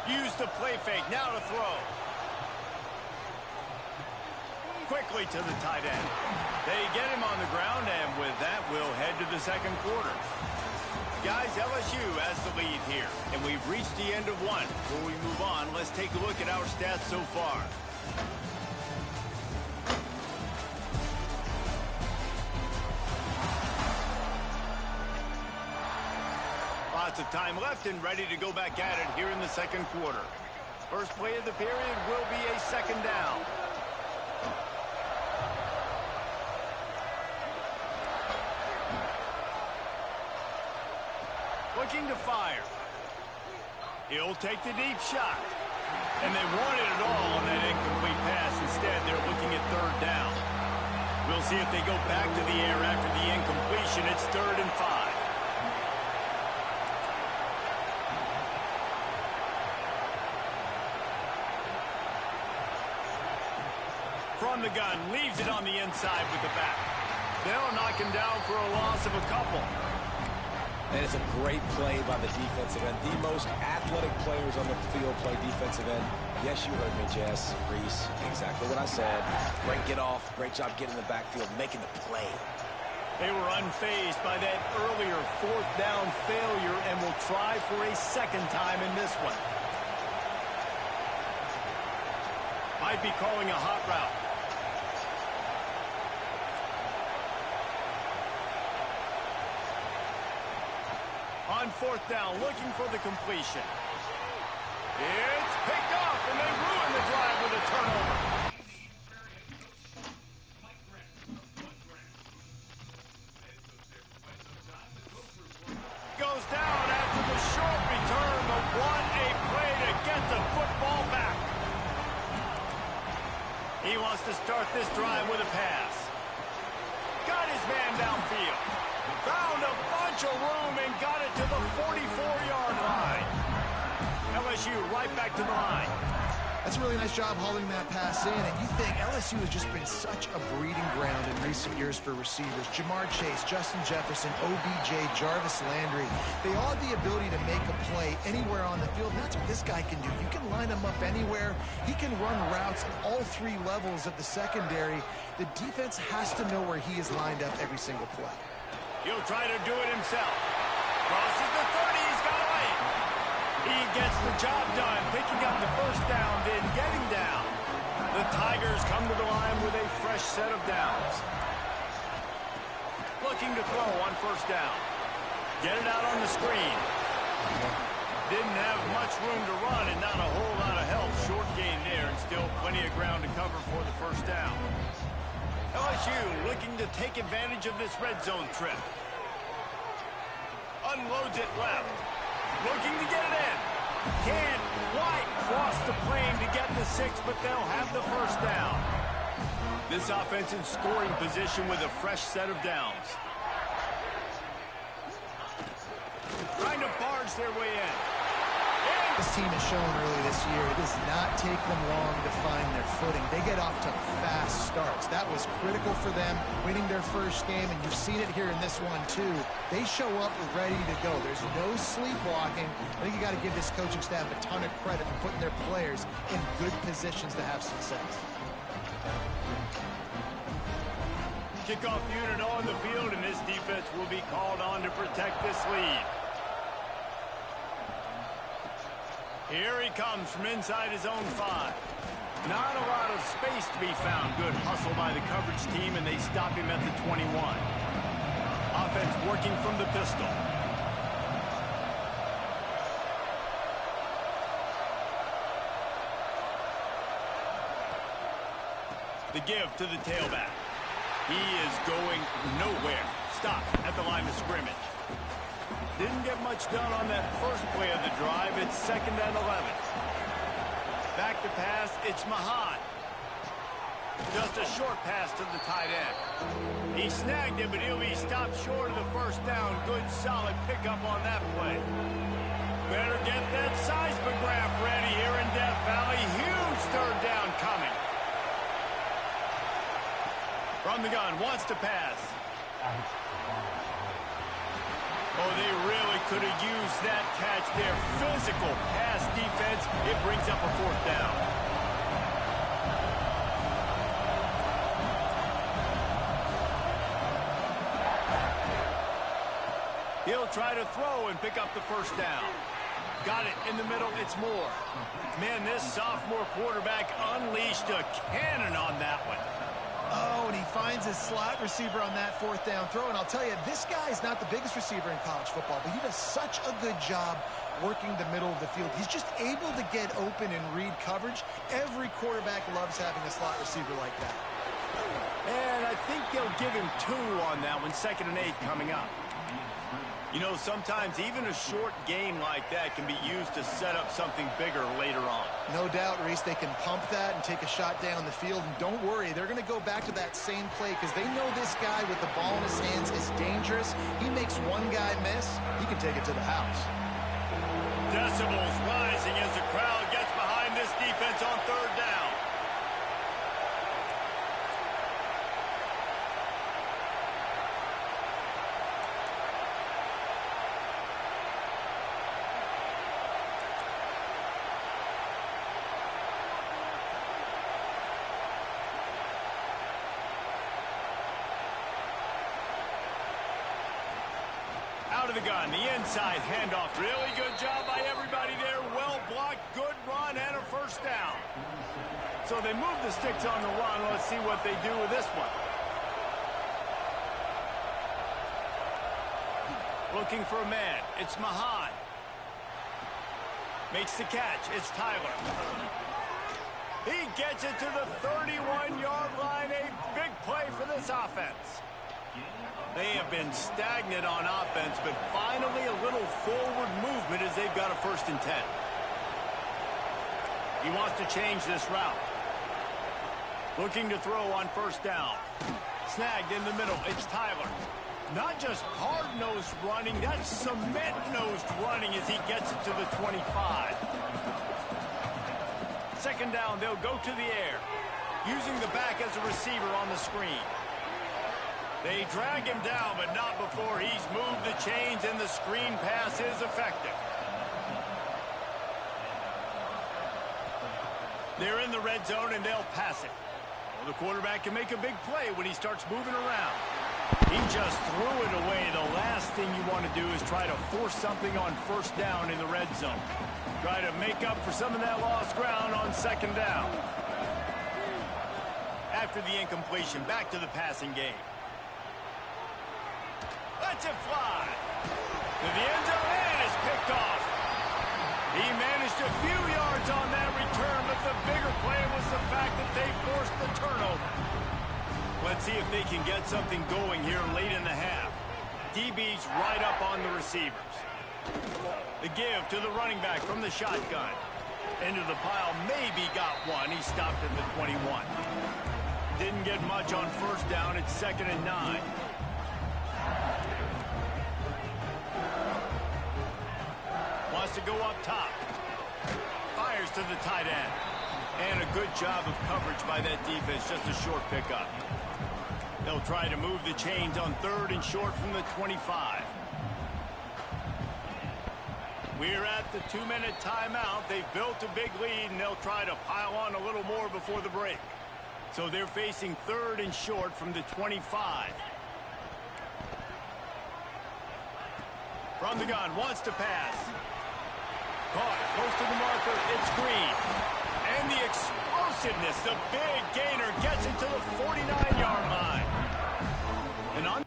Use the play fake. Now to throw. Quickly to the tight end. They get him on the ground, and with that, we'll head to the second quarter. Guys, LSU has the lead here, and we've reached the end of one. Before we move on, let's take a look at our stats so far. Lots of time left and ready to go back at it here in the second quarter. First play of the period will be a second down. Looking to fire. He'll take the deep shot. And they wanted it all on that incomplete pass. Instead, they're looking at third down. We'll see if they go back to the air after the incompletion. It's 3rd and 5. From the gun, leaves it on the inside with the back. They'll knock him down for a loss of a couple. And it's a great play by the defensive end. The most athletic players on the field play defensive end. Yes, you heard me, Jess, Reese. Exactly what I said. Great get off. Great job getting in the backfield, making the play. They were unfazed by that earlier 4th down failure and will try for a second time in this one. Might be calling a hot route. On 4th down, looking for the completion. It's picked off, and they ruin the drive with a turnover. Goes down after the short return, but what a play to get the football back. He wants to start this drive with a pass. Got his man downfield. Found a bunch of room and got it to the 44-yard line. LSU right back to the line. That's a really nice job hauling that pass in, and you think LSU has just been such a breeding ground in recent years for receivers. Jamar Chase, Justin Jefferson, OBJ, Jarvis Landry. They all have the ability to make a play anywhere on the field, and that's what this guy can do. You can line him up anywhere. He can run routes at all 3 levels of the secondary. The defense has to know where he is lined up every single play. He'll try to do it himself. Crosses the 30. He's got away. He gets the job done, picking up the first down, then getting down. The Tigers come to the line with a fresh set of downs. Looking to throw on 1st down. Get it out on the screen. Didn't have much room to run and not a whole lot of help. Short gain there and still plenty of ground to cover for the 1st down. LSU looking to take advantage of this red zone trip. Unloads it left. Looking to get it in. Can't quite cross the plane to get the 6, but they'll have the 1st down. This offense in scoring position with a fresh set of downs. Trying to barge their way in. This team has shown early this year it does not take them long to find their footing. They get off to fast starts. That was critical for them winning their first game, and you've seen it here in this one too. They show up ready to go. There's no sleepwalking. I think you got to give this coaching staff a ton of credit for putting their players in good positions to have success. Kickoff unit on the field, and this defense will be called on to protect this lead. Here he comes from inside his own 5. Not a lot of space to be found. Good hustle by the coverage team, and they stop him at the 21. Offense working from the pistol. The give to the tailback. He is going nowhere. Stop at the line of scrimmage. Didn't get much done on that first play of the drive. It's 2nd and 11. Back to pass, it's Mahan. Just a short pass to the tight end. He snagged it, but he'll be stopped short of the 1st down. Good, solid pickup on that play. Better get that seismograph ready here in Death Valley. Huge 3rd down coming. From the gun, wants to pass. Oh, they really could have used that catch there. Physical pass defense brings up a fourth down. He'll try to throw and pick up the first down. Got it in the middle. It's Moore. Man, this sophomore quarterback unleashed a cannon on that one. Oh, and he finds his slot receiver on that fourth down throw. And I'll tell you, this guy is not the biggest receiver in college football, but he does such a good job working the middle of the field. He's just able to get open and read coverage. Every quarterback loves having a slot receiver like that. And I think they'll give him 2 on that one, 2nd and 8 coming up. You know, sometimes even a short game like that can be used to set up something bigger later on. No doubt, Reese, they can pump that and take a shot down the field. And don't worry, they're going to go back to that same play because they know this guy with the ball in his hands is dangerous. He makes one guy miss, he can take it to the house. Decibels rising as the crowd gets behind this defense on 3rd down. Out of the gun, the inside handoff. Really good job by everybody there. Well blocked, good run, and a first down. So they move the sticks on the run. Let's see what they do with this one. Looking for a man. It's Mahan. Makes the catch. It's Tyler. He gets it to the 31-yard line. A big play for this offense. They have been stagnant on offense, but finally a little forward movement as they've got a 1st and 10. He wants to change this route. Looking to throw on 1st down. Snagged in the middle. It's Tyler. Not just hard-nosed running, that's cement-nosed running as he gets it to the 25. 2nd down, they'll go to the air, using the back as a receiver on the screen. They drag him down, but not before he's moved the chains, and the screen pass is effective. They're in the red zone, and they'll pass it. Well, the quarterback can make a big play when he starts moving around. He just threw it away. The last thing you want to do is try to force something on 1st down in the red zone. Try to make up for some of that lost ground on 2nd down. After the incompletion, back to the passing game. Lets it fly. To the end zone, and it's picked off. He managed a few yards on that return, but the bigger play was the fact that they forced the turnover. Let's see if they can get something going here late in the half. DB's right up on the receivers. The give to the running back from the shotgun. Into the pile, maybe got one. He stopped at the 21. Didn't get much on 1st down. It's 2nd and 9. Wants to go up top. Fires to the tight end. And a good job of coverage by that defense. Just a short pickup. They'll try to move the chains on 3rd and short from the 25. We're at the 2-minute timeout. They've built a big lead, and they'll try to pile on a little more before the break. So they're facing 3rd and short from the 25. From the gun, wants to pass. Caught, close to the marker, it's Green. And the explosiveness, the big gainer gets it to the 49-yard line. And on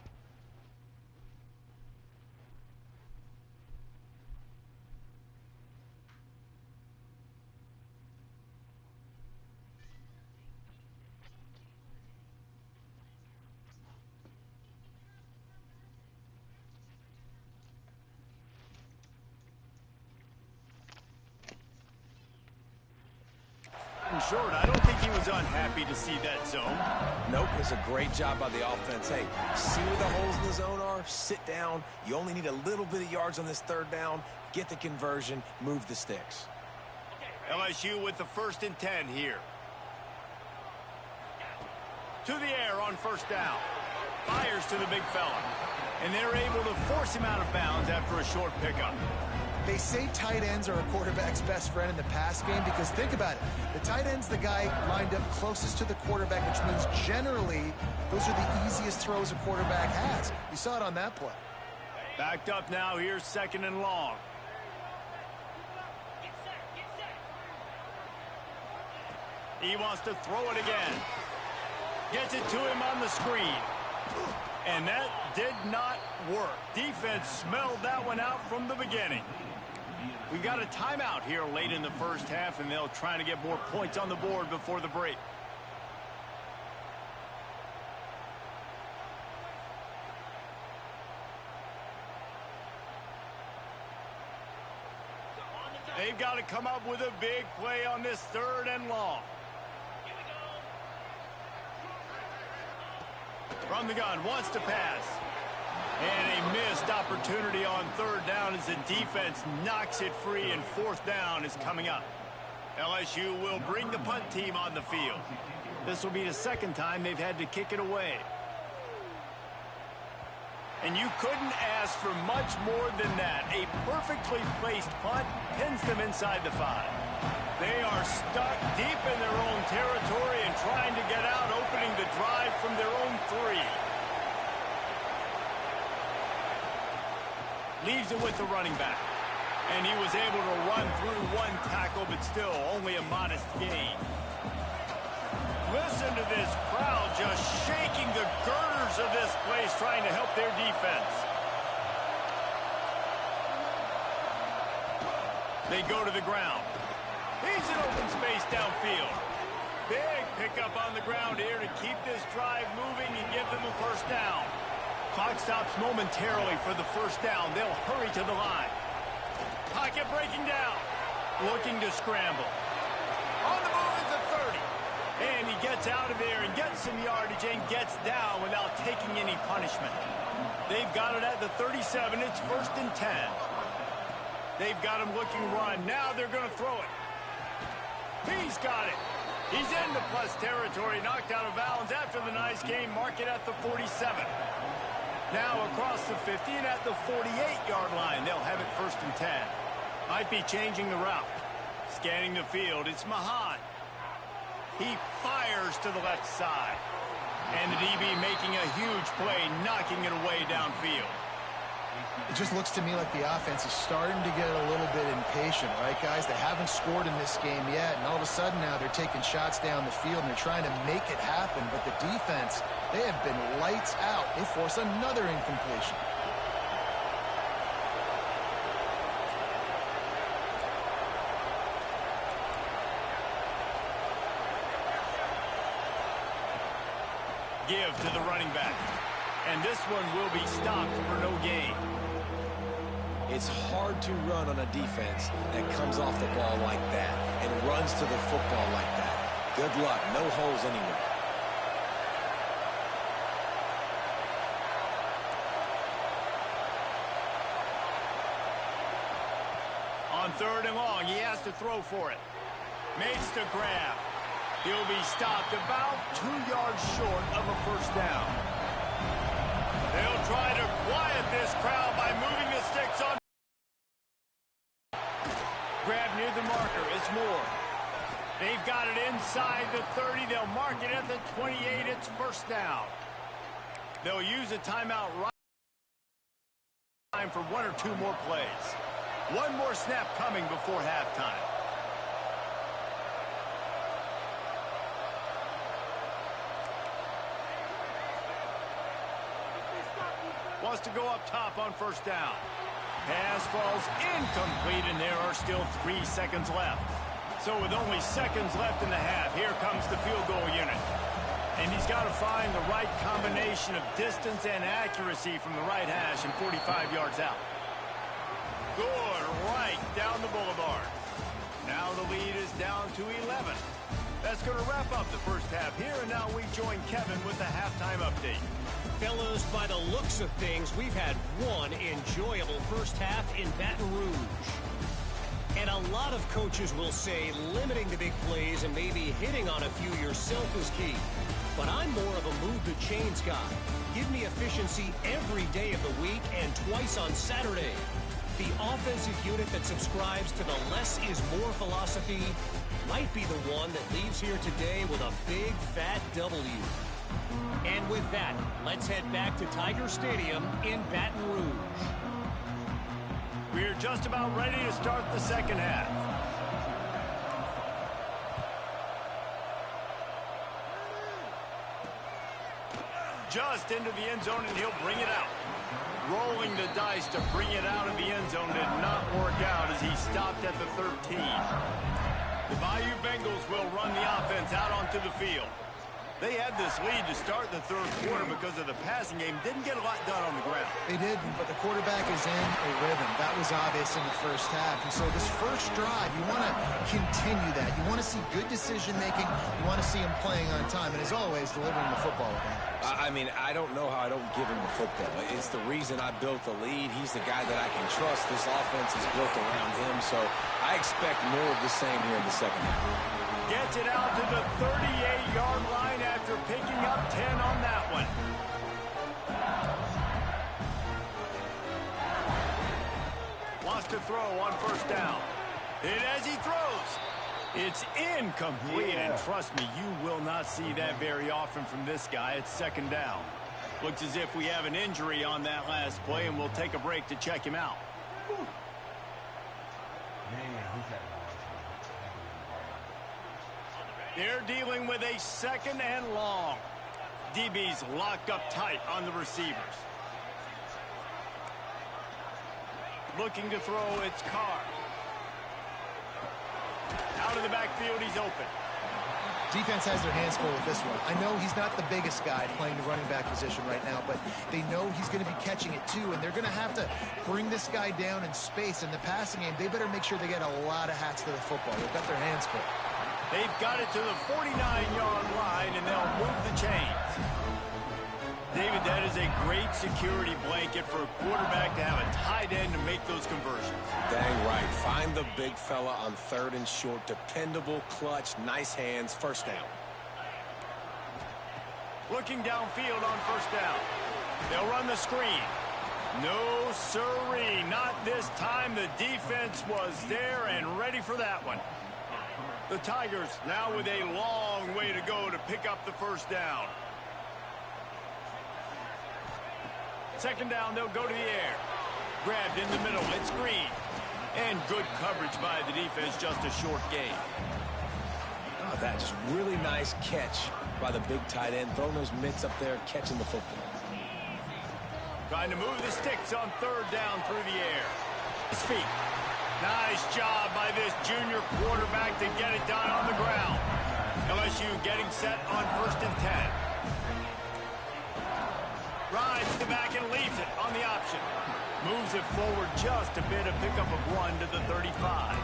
short, I don't think he was unhappy to see that zone. Nope, it was a great job by the offense. Hey, see where the holes in the zone are? Sit down. You only need a little bit of yards on this 3rd down. Get the conversion. Move the sticks. LSU with the 1st and 10 here. To the air on 1st down. Fires to the big fella. And they're able to force him out of bounds after a short pickup. They say tight ends are a quarterback's best friend in the pass game because think about it. The tight end's the guy lined up closest to the quarterback, which means generally those are the easiest throws a quarterback has. You saw it on that play. Backed up now. Here's 2nd and long. He wants to throw it again. Gets it to him on the screen. And that did not work. Defense smelled that one out from the beginning. We got a timeout here late in the first half, and they'll try to get more points on the board before the break. They've got to come up with a big play on this 3rd and long. From the gun, wants to pass. And a missed opportunity on 3rd down as the defense knocks it free, and 4th down is coming up. LSU will bring the punt team on the field. This will be the 2nd time they've had to kick it away. And you couldn't ask for much more than that. A perfectly placed punt pins them inside the 5. They are stuck deep in their own territory and trying to get out, opening the drive from their own 3. Leaves it with the running back. And he was able to run through 1 tackle, but still only a modest gain. Listen to this crowd just shaking the girders of this place, trying to help their defense. They go to the ground. He's in open space downfield. Big pickup on the ground here to keep this drive moving and give them a 1st down. Clock stops momentarily for the 1st down. They'll hurry to the line. Pocket breaking down. Looking to scramble. On the move is the 30. And he gets out of there and gets some yardage and gets down without taking any punishment. They've got it at the 37. It's 1st and 10. They've got him looking run. Now they're going to throw it. He's got it. He's in the plus territory, knocked out of bounds after the nice game. Mark it at the 47. Now across the 50 and at the 48-yard line. They'll have it 1st and 10. Might be changing the route. Scanning the field, it's Mahan. He fires to the left side. And the DB making a huge play, knocking it away downfield. It just looks to me like the offense is starting to get a little bit impatient, right, guys? They haven't scored in this game yet, and all of a sudden now they're taking shots down the field and they're trying to make it happen. But the defense, they have been lights out. They force another incompletion. Give to the running back. And this one will be stopped for no gain. It's hard to run on a defense that comes off the ball like that and runs to the football like that. Good luck. No holes anywhere. On 3rd and long, he has to throw for it. Makes the grab. He'll be stopped about 2 yards short of a 1st down. They'll try to quiet this crowd by moving the sticks on. Grab near the marker. It's Moore. They've got it inside the 30. They'll mark it at the 28. It's 1st down. They'll use a timeout right time for 1 or 2 more plays. 1 more snap coming before halftime. Wants to go up top on 1st down. Pass falls incomplete, and there are still 3 seconds left. So with only seconds left in the half, here comes the field goal unit. And he's got to find the right combination of distance and accuracy from the right hash and 45 yards out. Good, right down the boulevard. Now the lead is down to 11. That's going to wrap up the first half here, and now we join Kevin with the halftime update. Fellas, by the looks of things, we've had one enjoyable first half in Baton Rouge. And a lot of coaches will say limiting the big plays and maybe hitting on a few yourself is key. But I'm more of a move the chains guy. Give me efficiency every day of the week and twice on Saturday. The offensive unit that subscribes to the less is more philosophy might be the one that leaves here today with a big, fat W. And with that, let's head back to Tiger Stadium in Baton Rouge. We're just about ready to start the second half. Just into the end zone, and he'll bring it out. Rolling the dice to bring it out of the end zone did not work out as he stopped at the 13. The Bayou Bengals will run the offense out onto the field. They had this lead to start the third quarter because of the passing game. Didn't get a lot done on the ground. They didn't, but the quarterback is in a rhythm. That was obvious in the first half. And so this first drive, you want to continue that. You want to see good decision-making. You want to see him playing on time. And as always, delivering the football. I mean, I don't know how I don't give him the football. It's the reason I built the lead. He's the guy that I can trust. This offense is built around him. So I expect more of the same here in the second half. Gets it out to the 38-yard line after picking up 10 on that one. Wants to throw on first down. Hit as he throws. It's incomplete, and trust me, you will not see that very often from this guy. It's second down. Looks as if we have an injury on that last play, and we'll take a break to check him out. They're dealing with a second and long. DB's locked up tight on the receivers. Looking to throw, it's Carr. Out of the backfield, he's open. Defense has their hands full with this one. I know he's not the biggest guy playing the running back position right now, but they know he's going to be catching it too, and they're going to have to bring this guy down in space. In the passing game, they better make sure they get a lot of hats to the football. They've got their hands full. They've got it to the 49-yard line, and they'll move the chains. David, that is a great security blanket for a quarterback to have a tight end to make those conversions. Dang right. Find the big fella on third and short. Dependable, clutch, nice hands. First down. Looking downfield on first down. They'll run the screen. No siree. Not this time. The defense was there and ready for that one. The Tigers now with a long way to go to pick up the first down. Second down, they'll go to the air. Grabbed in the middle, it's Green. And good coverage by the defense, just a short gain. Oh, that just really nice catch by the big tight end. Throwing those mitts up there, catching the football. Trying to move the sticks on third down through the air. His feet. Nice job by this junior quarterback to get it done on the ground. LSU getting set on 1st and 10. Rides the back and leaves it on the option. Moves it forward just a bit, a pickup of 1 to the 35.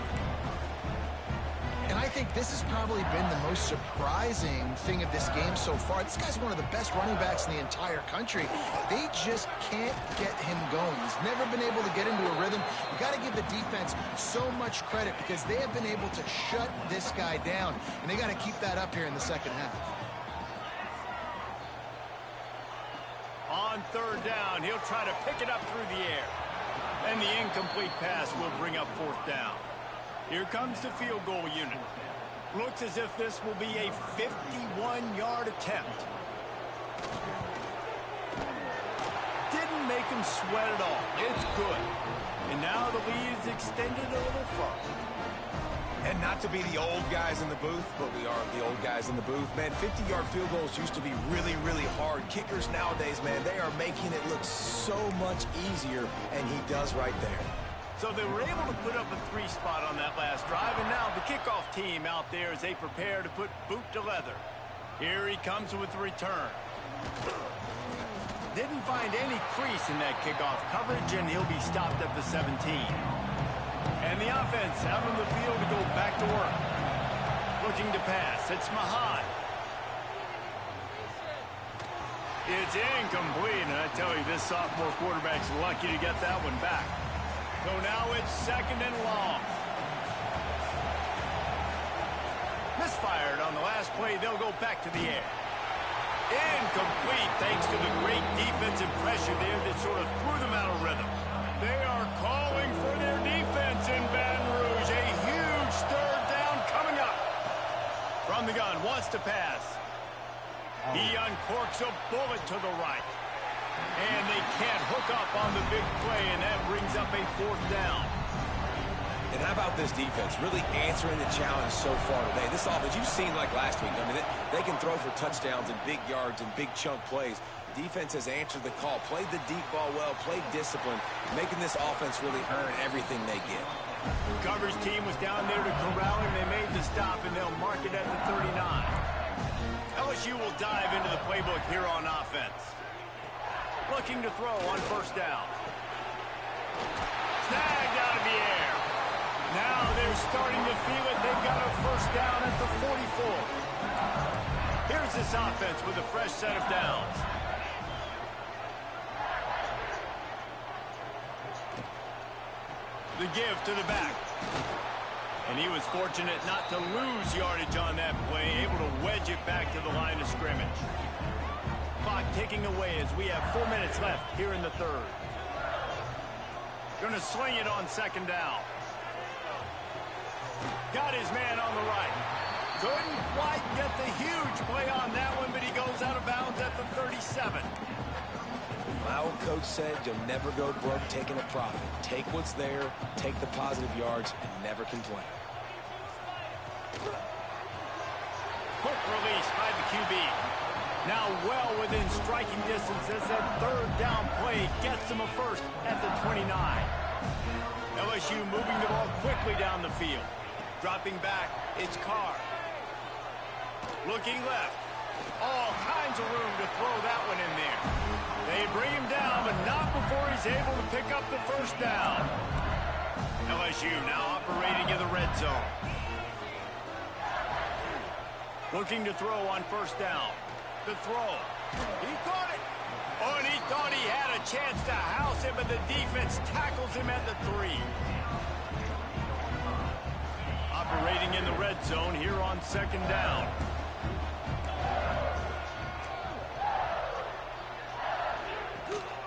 And I think this has probably been the most surprising thing of this game so far. This guy's one of the best running backs in the entire country. They just can't get him going. He's never been able to get into a rhythm. You got to give the defense so much credit because they have been able to shut this guy down, and they got to keep that up here in the second half. On third down, he'll try to pick it up through the air. And the incomplete pass will bring up fourth down. Here comes the field goal unit. Looks as if this will be a 51-yard attempt. Didn't make him sweat at all. It's good. And now the lead is extended a little further. And not to be the old guys in the booth, but we are the old guys in the booth. Man, 50-yard field goals used to be really, really hard. Kickers nowadays, man, they are making it look so much easier, and he does right there. So they were able to put up a 3 spot on that last drive, and now the kickoff team out there as they prepare to put boot to leather. Here he comes with the return. Didn't find any crease in that kickoff coverage, and he'll be stopped at the 17. And the offense out on the field to go back to work. Looking to pass. It's Mahan. It's incomplete, and I tell you, this sophomore quarterback's lucky to get that one back. So now it's second and long. Misfired on the last play. They'll go back to the air. Incomplete thanks to the great defensive pressure there that sort of threw them out of rhythm. They are calling for their defense in Baton Rouge. A huge third down coming up. From the gun, wants to pass. He uncorks a bullet to the right. And they can't hook up on the big play, and that brings up a fourth down. And how about this defense really answering the challenge so far today? This offense, you've seen like last week. I mean, they can throw for touchdowns and big yards and big chunk plays. The defense has answered the call, played the deep ball well, played discipline, making this offense really earn everything they get. The coverage team was down there to corral him. They made the stop, and they'll mark it at the 39. LSU will dive into the playbook here on offense. Looking to throw on first down. Snagged out of the air. Now they're starting to feel it. They've got a first down at the 44. Here's this offense with a fresh set of downs. The give to the back. And he was fortunate not to lose yardage on that play, able to wedge it back to the line of scrimmage. Clock ticking away as we have 4 minutes left here in the third. Going to sling it on second down. Got his man on the right. Couldn't quite get the huge play on that one, but he goes out of bounds at the 37. My old coach said you'll never go broke taking a profit. Take what's there, take the positive yards, and never complain. Quick release by the QB. Now well within striking distance as that third down play gets him a first at the 29. LSU moving the ball quickly down the field. Dropping back, it's Carr. Looking left. All kinds of room to throw that one in there. They bring him down, but not before he's able to pick up the first down. LSU now operating in the red zone. Looking to throw on first down. The throw. He caught it. Oh, and he thought he had a chance to house him, but the defense tackles him at the 3. Operating in the red zone here on second down.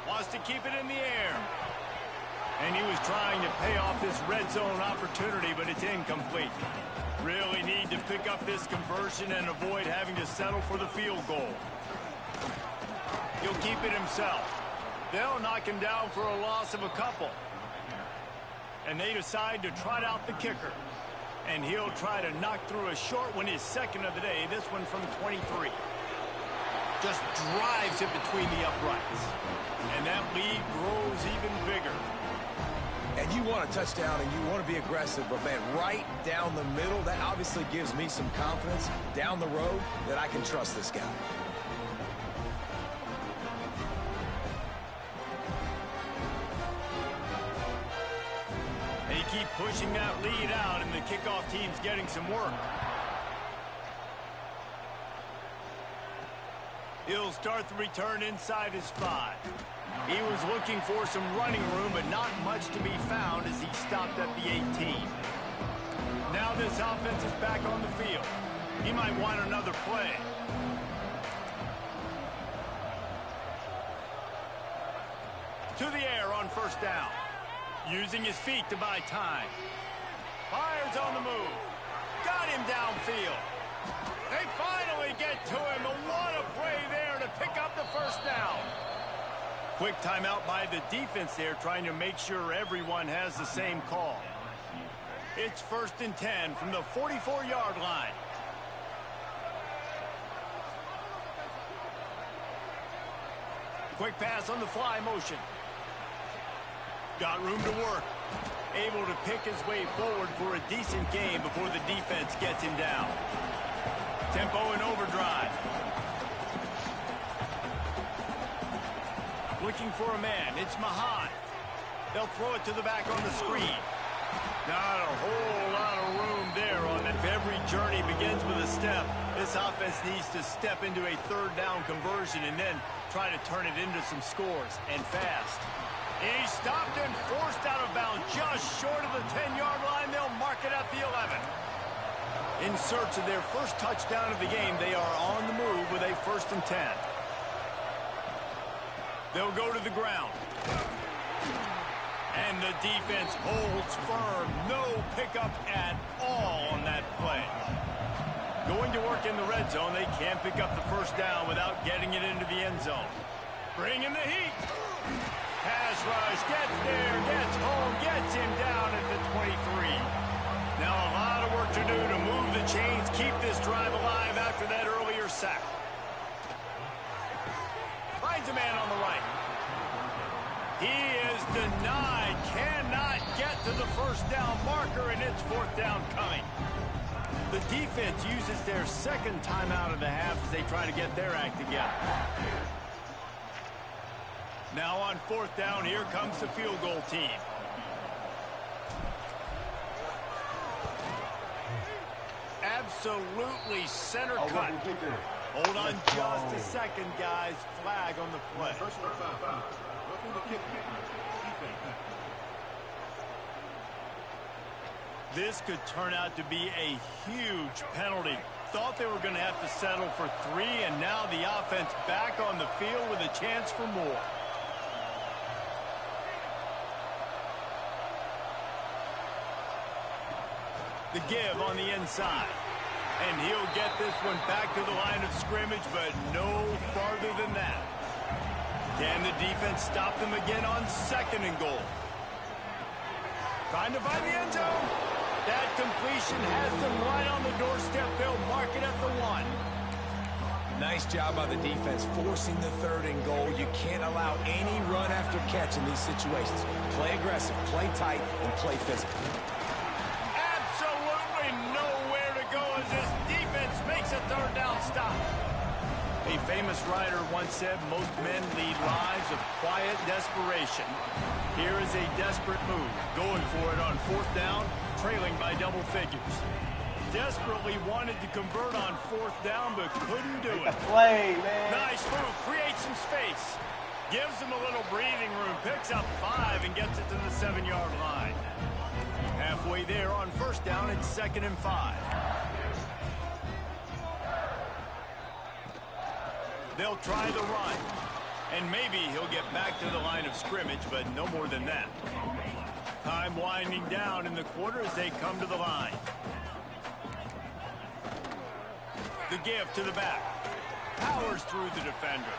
Wants to keep it in the air. And he was trying to pay off this red zone opportunity, but it's incomplete. Really need to pick up this conversion and avoid having to settle for the field goal. He'll keep it himself. They'll knock him down for a loss of a couple. And they decide to trot out the kicker. And he'll try to knock through a short one, his second of the day, this one from 23. Just drives it between the uprights. And that lead grows even bigger. And you want a touchdown and you want to be aggressive, but man, right down the middle, that obviously gives me some confidence down the road that I can trust this guy. They keep pushing that lead out, and the kickoff team's getting some work. He'll start the return inside his 5. He was looking for some running room, but not much to be found as he stopped at the 18. Now this offense is back on the field. He might want another play. To the air on first down. Using his feet to buy time. Fires on the move. Got him downfield. They finally get to him, but what a play there to pick up the first down. Quick timeout by the defense there, trying to make sure everyone has the same call. It's 1st and 10 from the 44-yard line. Quick pass on the fly motion. Got room to work. Able to pick his way forward for a decent game before the defense gets him down. Tempo and overdrive. Looking for a man. It's Mahan. They'll throw it to the back on the screen. Not a whole lot of room there on it. If every journey begins with a step, this offense needs to step into a third down conversion and then try to turn it into some scores, and fast. He stopped and forced out of bounds just short of the 10-yard line. They'll mark it at the 11. In search of their first touchdown of the game, they are on the move with a 1st and 10. They'll go to the ground. And the defense holds firm. No pickup at all on that play. Going to work in the red zone. They can't pick up the first down without getting it into the end zone. Bringing the heat. Pass rush. Gets there. Gets home. Gets him down at the 23. Now a lot of work to do to move the chains, keep this drive alive after that earlier sack. Finds a man on the right. He is denied. Cannot get to the first down marker, and it's fourth down coming. The defense uses their second timeout of the half as they try to get their act together. Now on fourth down, here comes the field goal team. Absolutely center cut. Hold on just a second, guys. Flag on the play. This could turn out to be a huge penalty. Thought they were going to have to settle for 3, and now the offense back on the field with a chance for more. The give on the inside. And he'll get this one back to the line of scrimmage, but no farther than that. Can the defense stop them again on second and goal? Trying to find the end zone. That completion has them right on the doorstep. They'll mark it at the 1. Nice job by the defense forcing the third and goal. You can't allow any run after catch in these situations. Play aggressive, play tight, and play physical. Third down stop. A famous writer once said most men lead lives of quiet desperation. Here is a desperate move, going for it on fourth down, trailing by double figures. Desperately wanted to convert on fourth down, but couldn't do it. Play, man. Nice move, creates some space. Gives them a little breathing room, picks up 5 and gets it to the 7-yard line. Halfway there on first down, it's 2nd and 5. They'll try the run, and maybe he'll get back to the line of scrimmage, but no more than that. Time winding down in the quarter as they come to the line. The give to the back. Powers through the defender.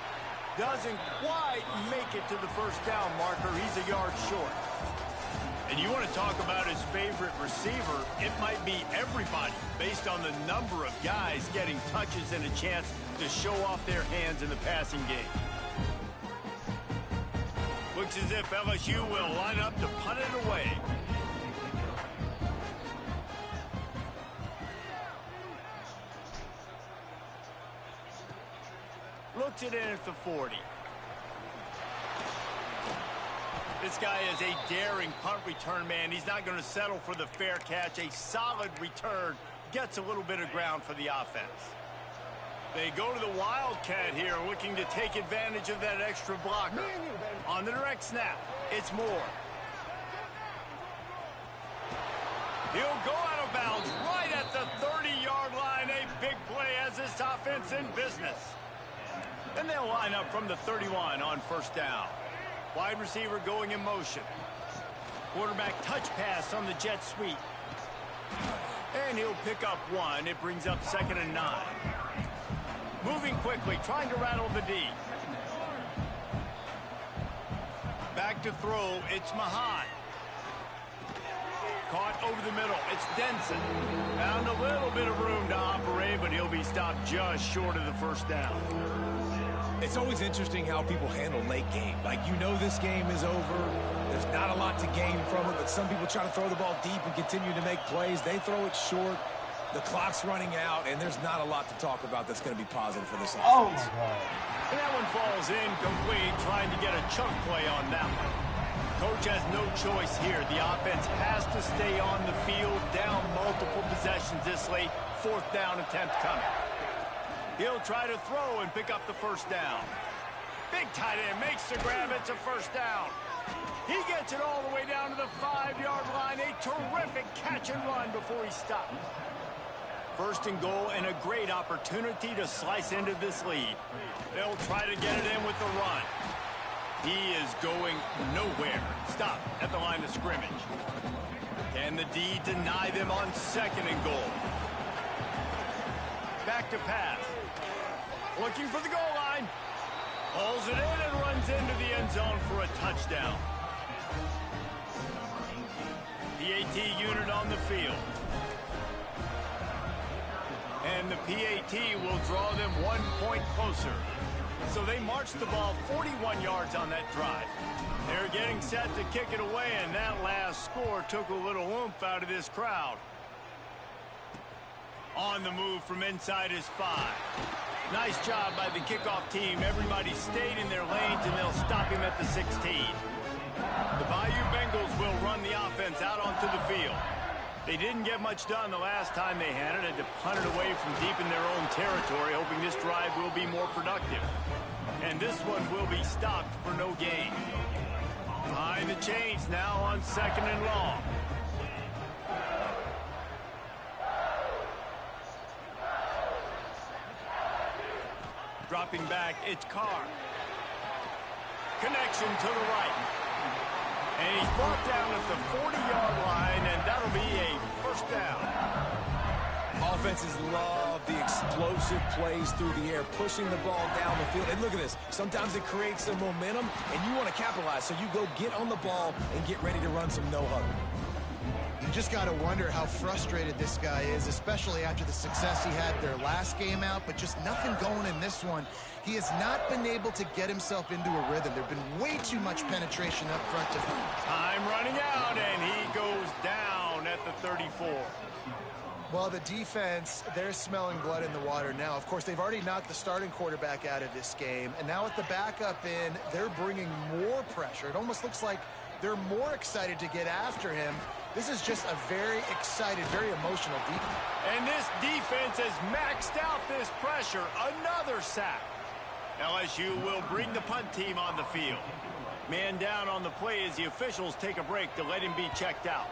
Doesn't quite make it to the first down marker. He's a yard short. And you want to talk about his favorite receiver, it might be everybody based on the number of guys getting touches and a chance to show off their hands in the passing game. Looks as if LSU will line up to punt it away. Looks it in at the 40. This guy is a daring punt return man. He's not going to settle for the fair catch. A solid return gets a little bit of ground for the offense. They go to the Wildcat here, looking to take advantage of that extra blocker. On the direct snap, it's Moore. He'll go out of bounds right at the 30-yard line. A big play as this offense in business. And they'll line up from the 31 on first down. Wide receiver going in motion. Quarterback touch pass on the jet sweep. And he'll pick up 1. It brings up 2nd and 9. Moving quickly, trying to rattle the D. Back to throw, it's Mahan. Caught over the middle, it's Denson. Found a little bit of room to operate, but he'll be stopped just short of the first down. It's always interesting how people handle late game. Like, you know this game is over. There's not a lot to gain from it, but some people try to throw the ball deep and continue to make plays. They throw it short. The clock's running out, and there's not a lot to talk about that's going to be positive for this offense. Oh, my God. And that one falls incomplete, trying to get a chunk play on that one. Coach has no choice here. The offense has to stay on the field, down multiple possessions this late. Fourth down attempt coming. He'll try to throw and pick up the first down. Big tight end makes the grab. It's a first down. He gets it all the way down to the 5-yard line. A terrific catch and run before he stopped. First and goal and a great opportunity to slice into this lead. They'll try to get it in with the run. He is going nowhere. Stop at the line of scrimmage. Can the D deny them on 2nd and goal? Back to pass. Looking for the goal line. Pulls it in and runs into the end zone for a touchdown. PAT unit on the field. And the PAT will draw them 1 point closer. So they marched the ball 41 yards on that drive. They're getting set to kick it away, and that last score took a little oomph out of this crowd. On the move from inside his 5. Nice job by the kickoff team. Everybody stayed in their lanes, and they'll stop him at the 16. The Bayou Bengals will run the offense out onto the field. They didn't get much done the last time they had it. Had to punt it away from deep in their own territory, hoping this drive will be more productive. And this one will be stopped for no gain. Behind the chains now on 2nd and long. Dropping back, it's Carr. Connection to the right. And he's brought down at the 40-yard line, and that'll be a first down. Offenses love the explosive plays through the air, pushing the ball down the field. And look at this. Sometimes it creates some momentum, and you want to capitalize. So you go get on the ball and get ready to run some no-huddle. You just got to wonder how frustrated this guy is, especially after the success he had their last game out, but just nothing going in this one. He has not been able to get himself into a rhythm. There's been way too much penetration up front to him. Time running out, and he goes down at the 34. Well, the defense, they're smelling blood in the water now. Of course, they've already knocked the starting quarterback out of this game, and now with the backup in, they're bringing more pressure. It almost looks like they're more excited to get after him. This is just a very excited, very emotional defense. And this defense has maxed out this pressure. Another sack. LSU will bring the punt team on the field. Man down on the play as the officials take a break to let him be checked out.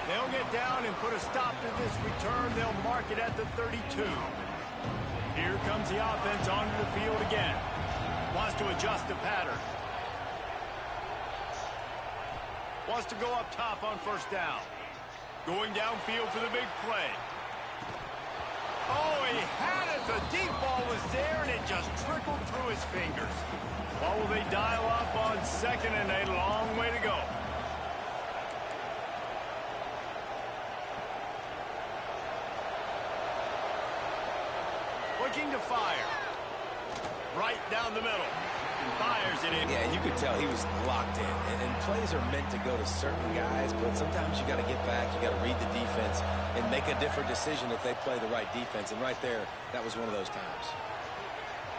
They'll get down and put a stop to this return. They'll mark it at the 32. Here comes the offense onto the field again. Wants to adjust the pattern. Wants to go up top on first down. Going downfield for the big play. Oh, he had it. The deep ball was there, and it just trickled through his fingers. What will they dial up on 2nd and a long way to go? Looking to fire. Right down the middle. Fires it in. Yeah, you could tell he was locked in. And plays are meant to go to certain guys, but sometimes you got to get back, you got to read the defense, and make a different decision if they play the right defense. And right there, that was one of those times.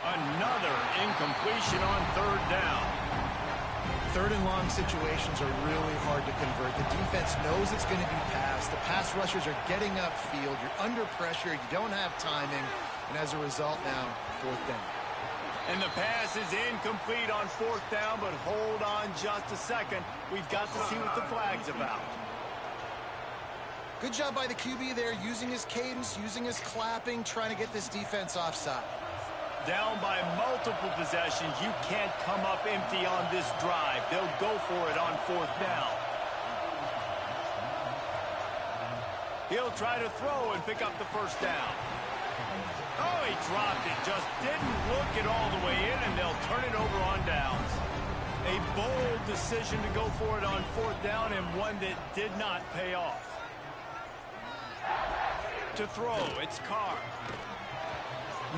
Another incompletion on 3rd down. 3rd and long situations are really hard to convert. The defense knows it's going to be passed. The pass rushers are getting upfield. You're under pressure. You don't have timing. And as a result now, 4th down. And the pass is incomplete on 4th down, but hold on just a second. We've got to see what the flag's about. Good job by the QB there, using his cadence, using his clapping, trying to get this defense offside. Down by multiple possessions. You can't come up empty on this drive. They'll go for it on 4th down. He'll try to throw and pick up the first down. Oh, he dropped it. Just didn't look it all the way in, and they'll turn it over on downs. A bold decision to go for it on 4th down, and one that did not pay off. To throw, it's Carr.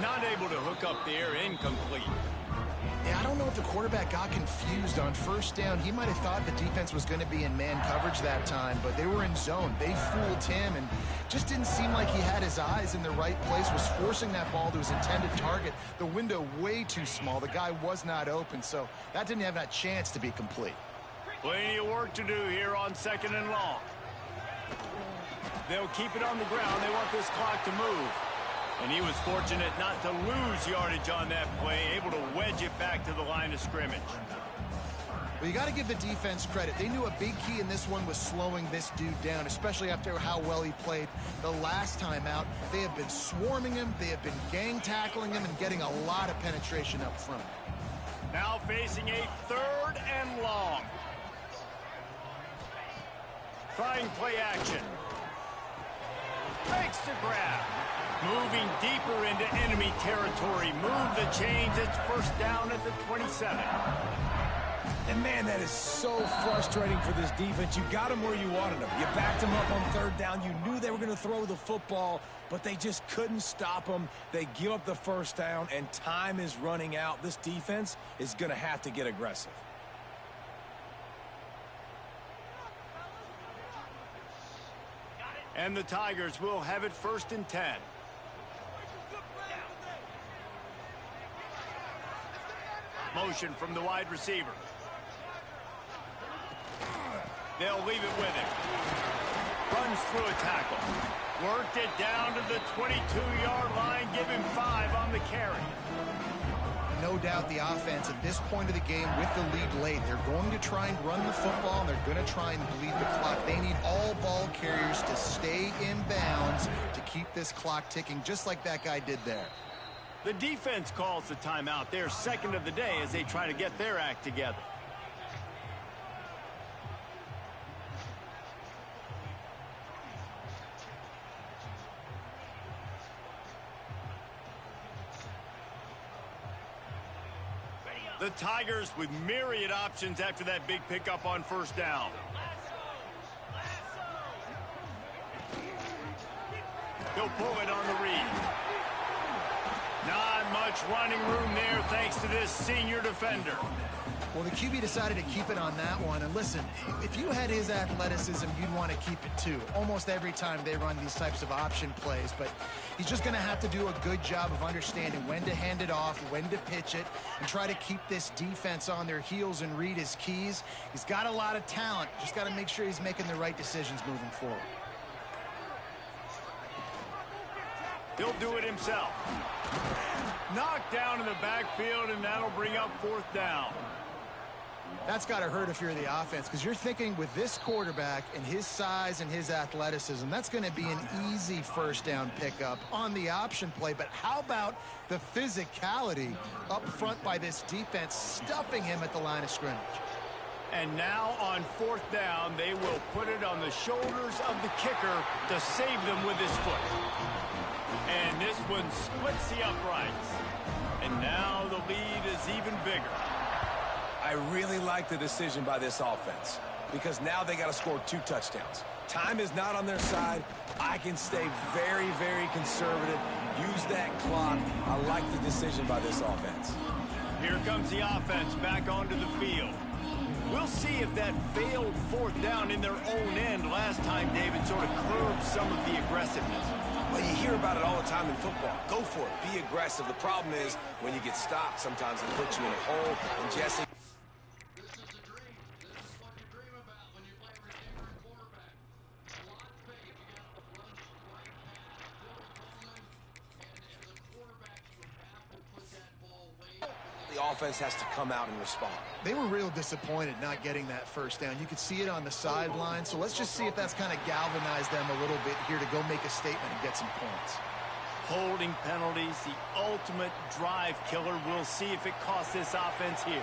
Not able to hook up there, incomplete. Yeah, I don't know if the quarterback got confused on 1st down. He might have thought the defense was going to be in man coverage that time, but they were in zone. They fooled him and just didn't seem like he had his eyes in the right place, was forcing that ball to his intended target. The window way too small. The guy was not open, so that didn't have that chance to be complete. Plenty of work to do here on 2nd and long. They'll keep it on the ground. They want this clock to move. And he was fortunate not to lose yardage on that play, able to wedge it back to the line of scrimmage. Well, you got to give the defense credit. They knew a big key in this one was slowing this dude down, especially after how well he played the last time out. They have been swarming him, they have been gang tackling him, and getting a lot of penetration up front. Now facing a 3rd and long. Trying play action. Makes the grab. Moving deeper into enemy territory. Move the chains. It's 1st down at the 27. And, man, that is so frustrating for this defense. You got them where you wanted them. You backed them up on 3rd down. You knew they were going to throw the football, but they just couldn't stop them. They give up the 1st down, and time is running out. This defense is going to have to get aggressive. And the Tigers will have it 1st and 10. Motion from the wide receiver. They'll leave it with him. Runs through a tackle. Worked it down to the 22-yard line. Give him 5 on the carry. No doubt the offense at this point of the game with the lead late, they're going to try and run the football, and they're going to try and bleed the clock. They need all ball carriers to stay in bounds to keep this clock ticking, just like that guy did there. The defense calls the timeout. They're 2nd of the day as they try to get their act together. The Tigers with myriad options after that big pickup on 1st down. He'll pull it on the read. Not much running room there thanks to this senior defender. Well, the QB decided to keep it on that one. And listen, if you had his athleticism, you'd want to keep it too. Almost every time they run these types of option plays. But he's just going to have to do a good job of understanding when to hand it off, when to pitch it, and try to keep this defense on their heels and read his keys. He's got a lot of talent. Just got to make sure he's making the right decisions moving forward. He'll do it himself. Knocked down in the backfield, and that'll bring up 4th down. That's got to hurt if you're the offense, because you're thinking with this quarterback and his size and his athleticism, that's going to be an easy 1st down pickup on the option play. But how about the physicality up front by this defense, stuffing him at the line of scrimmage? And now on 4th down, they will put it on the shoulders of the kicker to save them with his foot. And this one splits the uprights. And now the lead is even bigger. I really like the decision by this offense because now they got to score 2 touchdowns. Time is not on their side. I can stay very, very conservative. Use that clock. I like the decision by this offense. Here comes the offense back onto the field. We'll see if that failed 4th down in their own end last time, David, sort of curbed some of the aggressiveness. Well, you hear about it all the time in football. Go for it. Be aggressive. The problem is when you get stopped, sometimes it puts you in a hole. And Jesse... The offense has to come out and respond. They were real disappointed not getting that 1st down. You could see it on the sideline. So let's just see if that's kind of galvanized them a little bit here to go make a statement and get some points. Holding penalties, the ultimate drive killer. We'll see if it costs this offense here.